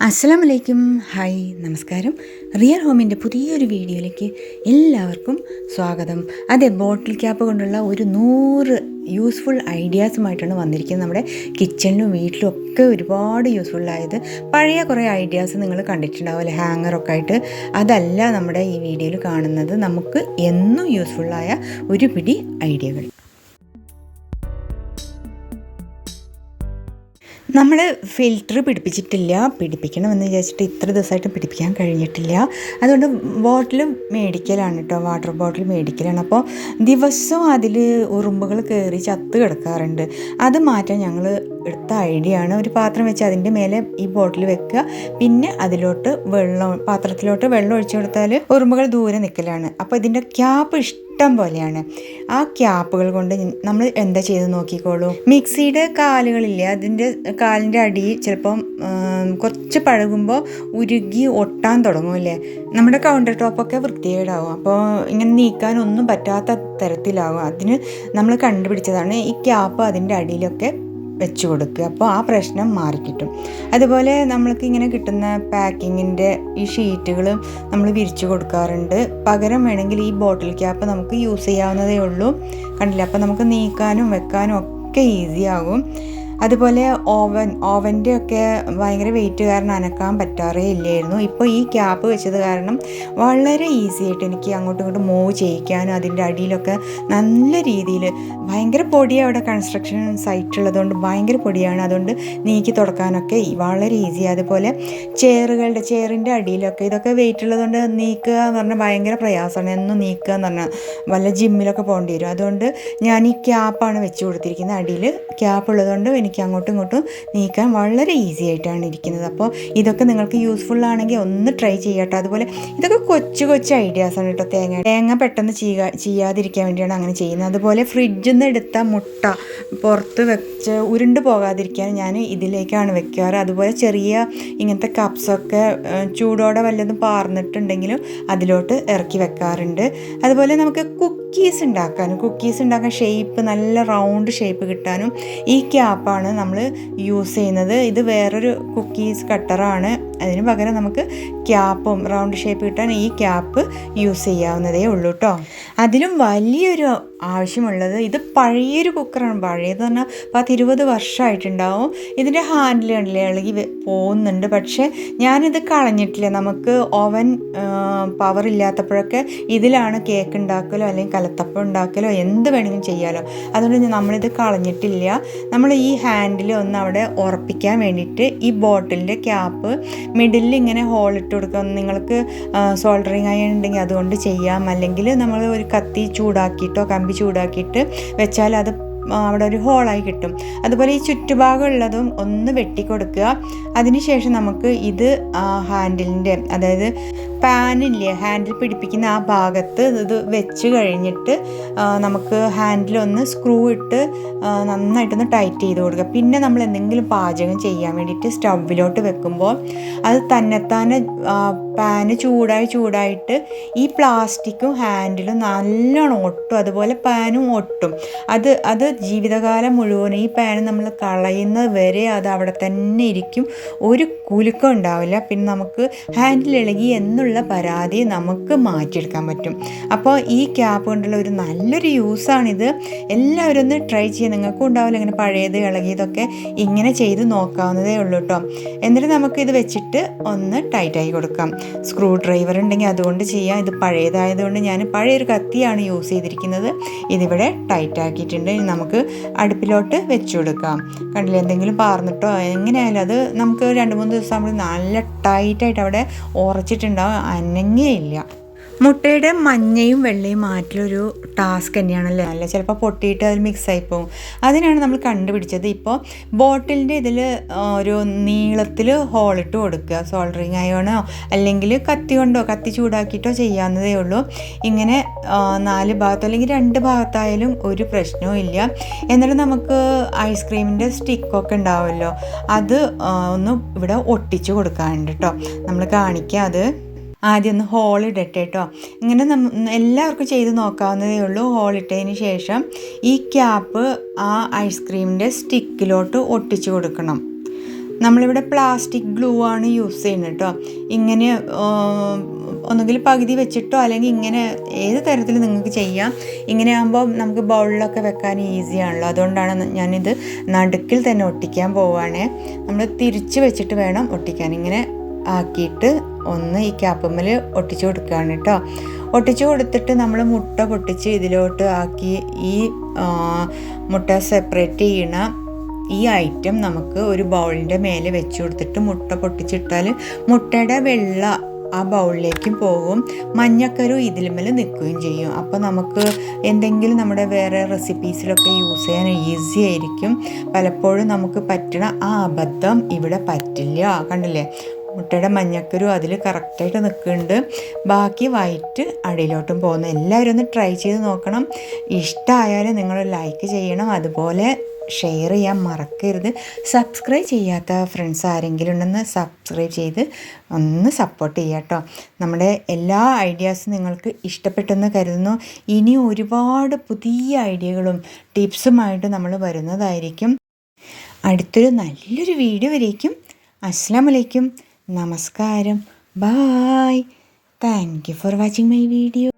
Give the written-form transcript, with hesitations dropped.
അസ്സലാമലൈക്കും. ഹായ്, നമസ്കാരം. റിയൽ ഹോമിൻ്റെ പുതിയൊരു വീഡിയോയിലേക്ക് എല്ലാവർക്കും സ്വാഗതം. അതെ, ബോട്ടിൽ ക്യാപ്പ് കൊണ്ടുള്ള ഒരു 100 യൂസ്ഫുൾ ഐഡിയാസുമായിട്ടാണ് വന്നിരിക്കുന്നത്. നമ്മുടെ കിച്ചണിലും വീട്ടിലും ഒക്കെ ഒരുപാട് യൂസ്ഫുള്ളായത് പഴയ കുറേ ഐഡിയാസ് നിങ്ങൾ കണ്ടിട്ടുണ്ടാവും അല്ലേ, ഹാങ്ങറൊക്കെ ആയിട്ട്. അതല്ല നമ്മുടെ ഈ വീഡിയോയിൽ കാണുന്നത്, നമുക്ക് എന്നും യൂസ്ഫുള്ളായ ഒരു പിടി ഐഡിയകൾ. നമ്മൾ ഫിൽറ്റർ പിടിപ്പിക്കണമെന്ന് വിചാരിച്ചിട്ട് ഇത്ര ദിവസമായിട്ട് പിടിപ്പിക്കാൻ കഴിഞ്ഞിട്ടില്ല. അതുകൊണ്ട് ബോട്ടിൽ മേടിക്കലാണ് കേട്ടോ, വാട്ടർ ബോട്ടിൽ മേടിക്കലാണ്. അപ്പോൾ ദിവസവും അതിൽ ഉറുമ്പുകൾ കയറി ചത്ത് കിടക്കാറുണ്ട്. അത് മാറ്റാൻ ഞങ്ങൾ എടുത്ത ഐഡിയ ആണ്, ഒരു പാത്രം വെച്ച് അതിൻ്റെ മേലെ ഈ ബോട്ടിൽ വെക്കുക, പിന്നെ അതിലോട്ട് പാത്രത്തിലോട്ട് വെള്ളം ഒഴിച്ചു കൊടുത്താൽ ഉറുമ്പുകൾ ദൂരെ നിൽക്കലാണ്. അപ്പോൾ ഇതിൻ്റെ ക്യാപ്പ് ഇഷ്ടം പോലെയാണ്. ആ ക്യാപ്പുകൾ കൊണ്ട് നമ്മൾ എന്താ ചെയ്ത് നോക്കിക്കോളൂ. മിക്സിയുടെ കാലുകളില്ലേ, അതിൻ്റെ കാലിൻ്റെ അടി ചിലപ്പം കുറച്ച് പഴകുമ്പോൾ ഉരുകി ഒട്ടാൻ തുടങ്ങും അല്ലേ, നമ്മുടെ കൗണ്ടർ ടോപ്പൊക്കെ വൃത്തികേടാവും. അപ്പോൾ ഇങ്ങനെ നീക്കാനൊന്നും പറ്റാത്ത തരത്തിലാവും. അതിന് നമ്മൾ കണ്ടുപിടിച്ചതാണ് ഈ ക്യാപ്പ് അതിൻ്റെ അടിയിലൊക്കെ വെച്ച് കൊടുക്കുക. അപ്പോൾ ആ പ്രശ്നം മാറിക്കിട്ടും. അതുപോലെ നമ്മൾക്ക് ഇങ്ങനെ കിട്ടുന്ന പാക്കിങ്ങിൻ്റെ ഈ ഷീറ്റുകൾ നമ്മൾ വിരിച്ചു കൊടുക്കാറുണ്ട്. പകരം വേണമെങ്കിൽ ഈ ബോട്ടിൽ ക്യാപ്പ് നമുക്ക് യൂസ് ചെയ്യാവുന്നതേ ഉള്ളൂ. കണ്ടില്ല, അപ്പോൾ നമുക്ക് നീക്കാനും വെക്കാനും ഒക്കെ ഈസി ആകും. അതുപോലെ ഓവൻ്റെ ഒക്കെ ഭയങ്കര വെയിറ്റ് കാരണം അനക്കാൻ പറ്റാറേ ഇല്ലായിരുന്നു. ഇപ്പോൾ ഈ ക്യാപ്പ് വെച്ചത് കാരണം വളരെ ഈസി ആയിട്ട് എനിക്ക് അങ്ങോട്ടും ഇങ്ങോട്ടും മൂവ് ചെയ്യിക്കാനും അതിൻ്റെ അടിയിലൊക്കെ നല്ല രീതിയിൽ ഭയങ്കര പൊടിയാണ്. അവിടെ കൺസ്ട്രക്ഷൻ സൈറ്റ് ഉള്ളതുകൊണ്ട് ഭയങ്കര പൊടിയാണ്. അതുകൊണ്ട് നീക്കി തുടക്കാനൊക്കെ വളരെ ഈസി. അതുപോലെ ചെയറിൻ്റെ അടിയിലൊക്കെ ഇതൊക്കെ വെയിറ്റ് ഉള്ളതുകൊണ്ട് നീക്കുക എന്ന് പറഞ്ഞാൽ ഭയങ്കര പ്രയാസമാണ്. എന്നും നീക്കുക എന്ന് പറഞ്ഞാൽ വല്ല ജിമ്മിലൊക്കെ പോകേണ്ടി വരും. അതുകൊണ്ട് ഞാൻ ഈ ക്യാപ്പാണ് വെച്ച് കൊടുത്തിരിക്കുന്നത്. അടിയിൽ ക്യാപ്പ് ഉള്ളതുകൊണ്ട് എനിക്ക് അങ്ങോട്ടും ഇങ്ങോട്ടും നീക്കാൻ വളരെ ഈസി ആയിട്ടാണ് ഇരിക്കുന്നത്. അപ്പോൾ ഇതൊക്കെ നിങ്ങൾക്ക് യൂസ്ഫുൾ ആണെങ്കിൽ ഒന്ന് ട്രൈ ചെയ്യട്ടോ. അതുപോലെ ഇതൊക്കെ കൊച്ചു ഐഡിയാസാണ് കേട്ടോ. തേങ്ങ പെട്ടെന്ന് ചെയ്യാതിരിക്കാൻ വേണ്ടിയാണ് അങ്ങനെ ചെയ്യുന്നത്. അതുപോലെ ഫ്രിഡ്ജിൽ നിന്ന് എടുത്ത മുട്ട പുറത്ത് വെച്ച് ഉരുണ്ട് പോകാതിരിക്കാൻ ഞാൻ ഇതിലേക്കാണ് വെക്കാറ്. അതുപോലെ ചെറിയ ഇങ്ങനത്തെ കപ്സൊക്കെ ചൂടോടെ വല്ലതും പാർന്നിട്ടുണ്ടെങ്കിലും അതിലോട്ട് ഇറക്കി വെക്കാറുണ്ട്. അതുപോലെ നമുക്ക് കുക്കീസ് ഉണ്ടാക്കാൻ ഷേപ്പ് നല്ല റൗണ്ട് ഷേപ്പ് കിട്ടാനും ഈ ക്യാപ്പാണ് നമ്മൾ യൂസ് ചെയ്യുന്നത്. ഇത് വേറൊരു കുക്കീസ് കട്ടറാണ്. അതിന് പകരം നമുക്ക് ക്യാപ്പും റൗണ്ട് ഷേപ്പ് കിട്ടാൻ ഈ ക്യാപ്പ് യൂസ് ചെയ്യാവുന്നതേ ഉള്ളൂ കേട്ടോ. അതിലും വലിയൊരു ആവശ്യമുള്ളത്, ഇത് പഴയൊരു കുക്കറാണ്. പഴയതെന്ന് പറഞ്ഞാൽ 10-20 വർഷമായിട്ടുണ്ടാവും. ഇതിൻ്റെ ഹാൻഡിൽ കണ്ടില്ലേ, ഇളകി പോകുന്നുണ്ട്. പക്ഷേ ഞാനിത് കളഞ്ഞിട്ടില്ല. നമുക്ക് ഓവൻ പവർ ഇല്ലാത്തപ്പോഴൊക്കെ ഇതിലാണ് കേക്ക് ഉണ്ടാക്കലോ അല്ലെങ്കിൽ കലത്തപ്പം ഉണ്ടാക്കലോ എന്ത് വേണമെങ്കിലും ചെയ്യാമല്ലോ. അതുകൊണ്ട് നമ്മളിത് കളഞ്ഞിട്ടില്ല. നമ്മൾ ഈ ഹാൻഡിൽ ഒന്ന് അവിടെ ഉറപ്പിക്കാൻ വേണ്ടിയിട്ട് ഈ ബോട്ടിലിൻ്റെ ക്യാപ്പ് മിഡിലിൽ ഇങ്ങനെ ഹോളിട്ട് കൊടുക്കാം. നിങ്ങൾക്ക് സോൾഡറിങ് അയൺ ഉണ്ടെങ്കിൽ അതുകൊണ്ട് ചെയ്യാം. അല്ലെങ്കിൽ നമ്മൾ ഒരു കത്തി ചൂടാക്കിയിട്ടോ കമ്പി ചൂടാക്കിയിട്ട് വെച്ചാൽ അത് അവിടെ ഒരു ഹോളായി കിട്ടും. അതുപോലെ ഈ ചുറ്റുഭാഗം ഉള്ളതും ഒന്ന് വെട്ടിക്കൊടുക്കുക. അതിനുശേഷം നമുക്ക് ഇത് ഹാൻഡിലിൻ്റെ, അതായത് പാനില്ലേ, ഹാൻഡിൽ പിടിപ്പിക്കുന്ന ആ ഭാഗത്ത് ഇത് വെച്ച് കഴിഞ്ഞിട്ട് നമുക്ക് ഹാൻഡിലൊന്ന് സ്ക്രൂ ഇട്ട് നന്നായിട്ടൊന്ന് ടൈറ്റ് ചെയ്ത് കൊടുക്കുക. പിന്നെ നമ്മൾ എന്തെങ്കിലും പാചകം ചെയ്യാൻ വേണ്ടിയിട്ട് സ്റ്റൗവിലോട്ട് വെക്കുമ്പോൾ അത് തന്നെത്താനെ പാന് ചൂടായിട്ട് ഈ പ്ലാസ്റ്റിക്കും ഹാൻഡിലും നല്ലോണം ഒട്ടും. അതുപോലെ പാനും ഒട്ടും. അത് ജീവിതകാലം മുഴുവൻ ഈ പാൻ നമ്മൾ കളയുന്നത് വരെ അത് അവിടെ തന്നെ ഇരിക്കും. ഒരു കുലുക്കം ഉണ്ടാവില്ല. പിന്നെ നമുക്ക് ഹാൻഡിൽ ഇളകി എന്നുള്ള പരാതി നമുക്ക് മാറ്റിയെടുക്കാൻ പറ്റും. അപ്പോൾ ഈ ക്യാപ്പ് കൊണ്ടുള്ള ഒരു നല്ലൊരു യൂസാണിത്. എല്ലാവരും ഒന്ന് ട്രൈ ചെയ്യുക. നിങ്ങൾക്കും ഉണ്ടാവില്ല ഇങ്ങനെ പഴയത് ഇളകിയതൊക്കെ ഇങ്ങനെ ചെയ്ത് നോക്കാവുന്നതേ ഉള്ളൂ കേട്ടോ. എന്നിട്ട് നമുക്കിത് വെച്ചിട്ട് ഒന്ന് ടൈറ്റായി കൊടുക്കാം. സ്ക്രൂ ഡ്രൈവർ ഉണ്ടെങ്കിൽ അതുകൊണ്ട് ചെയ്യാം. ഇത് പഴയതായതുകൊണ്ട് ഞാൻ പഴയൊരു കത്തിയാണ് യൂസ് ചെയ്തിരിക്കുന്നത്. ഇതിവിടെ ടൈറ്റ് ആക്കിയിട്ടുണ്ട്. ഇനി നമുക്ക് അടുപ്പിലോട്ട് വെച്ചു കൊടുക്കാം. കണ്ടില്ല, എന്തെങ്കിലും പാർന്നിട്ടോ എങ്ങനെയായാലും അത് നമുക്ക് 2-3 ദിവസം നമ്മൾ നല്ല ടൈറ്റായിട്ട് അവിടെ ഉറച്ചിട്ടുണ്ടാവും, അനങ്ങേയില്ല. മുട്ടയുടെ മഞ്ഞയും വെള്ളയും മാറ്റലൊരു ടാസ്ക് തന്നെയാണല്ലേ. അല്ല, ചിലപ്പോൾ പൊട്ടിയിട്ട് അതിൽ മിക്സായി പോകും. അതിനാണ് നമ്മൾ കണ്ടുപിടിച്ചത്. ഇപ്പോൾ ബോട്ടിലിൻ്റെ ഇതിൽ ഒരു നീളത്തിൽ ഹോളിട്ട് കൊടുക്കുക. സോൾഡറിങ് അയണോ അല്ലെങ്കിൽ കത്തി ചൂടാക്കിയിട്ടോ ചെയ്യാവുന്നതേ ഉള്ളൂ. ഇങ്ങനെ 4 ഭാഗത്തോ അല്ലെങ്കിൽ 2 ഭാഗത്തായാലും ഒരു പ്രശ്നവും ഇല്ല. എന്നിട്ട് നമുക്ക് ഐസ്ക്രീമിൻ്റെ സ്റ്റിക്കൊക്കെ ഉണ്ടാവുമല്ലോ, അത് ഒന്ന് ഇവിടെ ഒട്ടിച്ച് കൊടുക്കാറുണ്ട് കേട്ടോ. നമ്മൾ കാണിക്കാം. അത് ആദ്യം ഒന്ന് ഹോളിടട്ടെ കേട്ടോ. ഇങ്ങനെ എല്ലാവർക്കും ചെയ്ത് നോക്കാവുന്നതേ ഉള്ളൂ. ഹോളിട്ടതിന് ശേഷം ഈ ക്യാപ്പ് ആ ഐസ്ക്രീമിൻ്റെ സ്റ്റിക്കിലോട്ട് ഒട്ടിച്ച് കൊടുക്കണം. നമ്മളിവിടെ പ്ലാസ്റ്റിക് ഗ്ലൂ ആണ് യൂസ് ചെയ്യുന്നത് കേട്ടോ. ഇങ്ങനെ ഒന്നുകിൽ പകുതി വെച്ചിട്ടോ അല്ലെങ്കിൽ ഇങ്ങനെ ഏത് തരത്തിൽ നിങ്ങൾക്ക് ചെയ്യാം. ഇങ്ങനെ ആകുമ്പോൾ നമുക്ക് ബൗളിലൊക്കെ വെക്കാൻ ഈസിയാണല്ലോ. അതുകൊണ്ടാണ് ഞാനിത് നടുക്കിൽ തന്നെ ഒട്ടിക്കാൻ പോവുകയാണേ. നമ്മൾ തിരിച്ച് വെച്ചിട്ട് വേണം ഒട്ടിക്കാൻ. ഇങ്ങനെ ആക്കിയിട്ട് ഒന്ന് ഈ ക്യാപ്പുമ്മൽ ഒട്ടിച്ചു കൊടുക്കുകയാണ് കേട്ടോ. ഒട്ടിച്ചു കൊടുത്തിട്ട് നമ്മൾ മുട്ട പൊട്ടിച്ച് ഇതിലോട്ട് ആക്കി ഈ മുട്ട സെപ്പറേറ്റ് ചെയ്യണ ഈ ഐറ്റം നമുക്ക് ഒരു ബൗളിൻ്റെ മേലെ വെച്ച് കൊടുത്തിട്ട് മുട്ട പൊട്ടിച്ചിട്ടാൽ മുട്ടയുടെ വെള്ള ആ ബൗളിലേക്കും പോകും, മഞ്ഞക്കരു ഇതിലുമേൽ നിൽക്കുകയും ചെയ്യും. അപ്പോൾ നമുക്ക് എന്തെങ്കിലും നമ്മുടെ വേറെ റെസിപ്പീസിലൊക്കെ യൂസ് ചെയ്യാൻ ഈസി ആയിരിക്കും. പലപ്പോഴും നമുക്ക് പറ്റണ ആ അബദ്ധം ഇവിടെ പറ്റില്ല. കണ്ടില്ലേ, മുട്ടയുടെ മഞ്ഞക്കരു അതിൽ കറക്റ്റായിട്ട് നിൽക്കുന്നുണ്ട്. ബാക്കി വൈറ്റ് അടിയിലോട്ടും പോകുന്നു. എല്ലാവരും ഒന്ന് ട്രൈ ചെയ്ത് നോക്കണം. ഇഷ്ടമായാലും നിങ്ങൾ ലൈക്ക് ചെയ്യണം, അതുപോലെ ഷെയർ ചെയ്യാൻ മറക്കരുത്. സബ്സ്ക്രൈബ് ചെയ്യാത്ത ഫ്രണ്ട്സ് ആരെങ്കിലും ഉണ്ടെന്ന് സബ്സ്ക്രൈബ് ചെയ്ത് ഒന്ന് സപ്പോർട്ട് ചെയ്യുക കേട്ടോ. നമ്മുടെ എല്ലാ ഐഡിയാസും നിങ്ങൾക്ക് ഇഷ്ടപ്പെട്ടെന്ന് കരുതുന്നു. ഇനി ഒരുപാട് പുതിയ ഐഡിയകളും ടിപ്സുമായിട്ട് നമ്മൾ വരുന്നതായിരിക്കും. അടുത്തൊരു നല്ലൊരു വീഡിയോ വരേക്കും. അസ്സലാമു അലൈക്കും, നമസ്കാരം, bye. Thank you for watching my video.